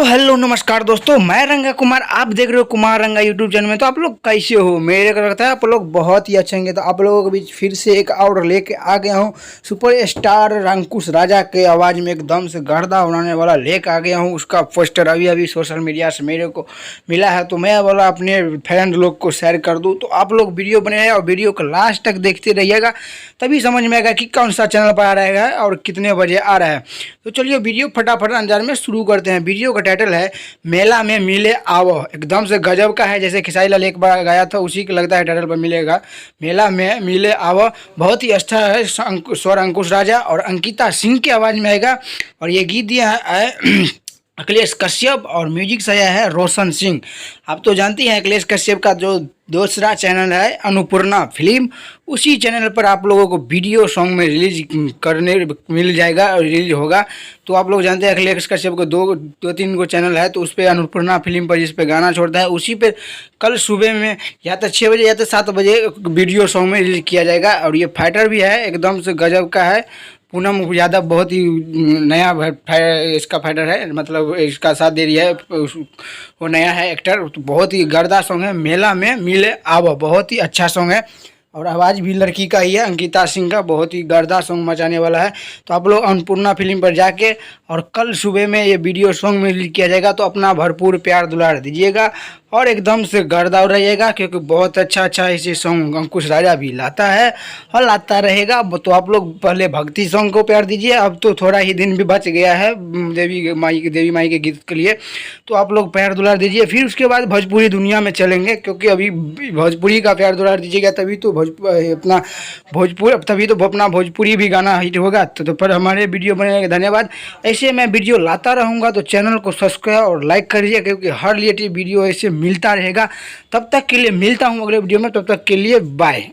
So hello नमस्कार दोस्तों, मैं रंगा कुमार, आप देख रहे हो कुमार रंगा यूट्यूब चैनल में। तो आप लोग कैसे हो? मेरे को लगता है आप लोग बहुत ही अच्छे होंगे। तो आप लोगों के बीच फिर से एक और लेके आ गया हूँ। सुपर स्टार अंकुश राजा के आवाज़ में एकदम से गर्दा उड़ाने वाला लेके आ गया हूँ। उसका पोस्टर अभी अभी सोशल मीडिया से मेरे को मिला है, तो मैं बोला अपने फ्रेंड लोग को शेयर कर दूँ। तो आप लोग वीडियो बने और वीडियो को लास्ट तक देखते रहिएगा, तभी समझ में आएगा कि कौन सा चैनल पर आ रहा है और कितने बजे आ रहा है। तो चलिए वीडियो फटाफट अंदाज में शुरू करते हैं। वीडियो का टाइटल है मेला में मिले आवो। एकदम से गजब का है, जैसे खेसारी लाल एक बार गाया था उसी के लगता है टाइटल पर मिलेगा। मेला में मिले आवो बहुत ही अच्छा है। स्वर अंकुश राजा और अंकिता सिंह की आवाज़ में आएगा। और ये गीत दिया है अखिलेश कश्यप और म्यूजिक सजाया है रोशन सिंह। आप तो जानते हैं अखिलेश कश्यप का जो दूसरा चैनल है अन्नपूर्णा फिल्म, उसी चैनल पर आप लोगों को वीडियो सॉन्ग में रिलीज करने मिल जाएगा और रिलीज होगा। तो आप लोग जानते हैं अखिलेश कश्यप को दो तीन गो चैनल है, तो उस पर अन्नपूर्णा फिल्म पर जिस पे गाना छोड़ता है उसी पे कल सुबह में या तो 6 बजे या तो 7 बजे वीडियो सॉन्ग में रिलीज किया जाएगा। और ये फाइटर भी है, एकदम से गजब का है। पूनम यादव बहुत ही नया इसका फाइटर है, मतलब इसका साथ दे रही है, वो नया है एक्टर। तो बहुत ही गर्दा सॉन्ग है मेला में मिले आवो, बहुत ही अच्छा सॉन्ग है। और आवाज़ भी लड़की का ही है, अंकिता सिंह का। बहुत ही गर्दा सॉन्ग मचाने वाला है। तो आप लोग अन्नपूर्णा फिल्म पर जाके और कल सुबह में ये वीडियो सॉन्ग में रिलीज किया जाएगा, तो अपना भरपूर प्यार दुलार दीजिएगा और एकदम से गर्दा रहिएगा, क्योंकि बहुत अच्छा ऐसे सॉन्ग अंकुश राजा भी लाता है और लाता रहेगा। तो आप लोग पहले भक्ति सॉन्ग को प्यार दीजिए, अब तो थोड़ा ही दिन भी बच गया है देवी माई के गीत के लिए। तो आप लोग प्यार दुलार दीजिए, फिर उसके बाद भोजपुरी दुनिया में चलेंगे, क्योंकि अभी भोजपुरी का प्यार दुलार दीजिएगा तभी तो अपना भोजपुरी भी गाना हिट होगा। तो पर हमारे वीडियो बनाने का धन्यवाद। ऐसे मैं वीडियो लाता रहूँगा, तो चैनल को सब्सक्राइब और लाइक करिए, क्योंकि हर रिलेटिव वीडियो ऐसे मिलता रहेगा। तब तक के लिए मिलता हूँ अगले वीडियो में, तब तक के लिए बाय।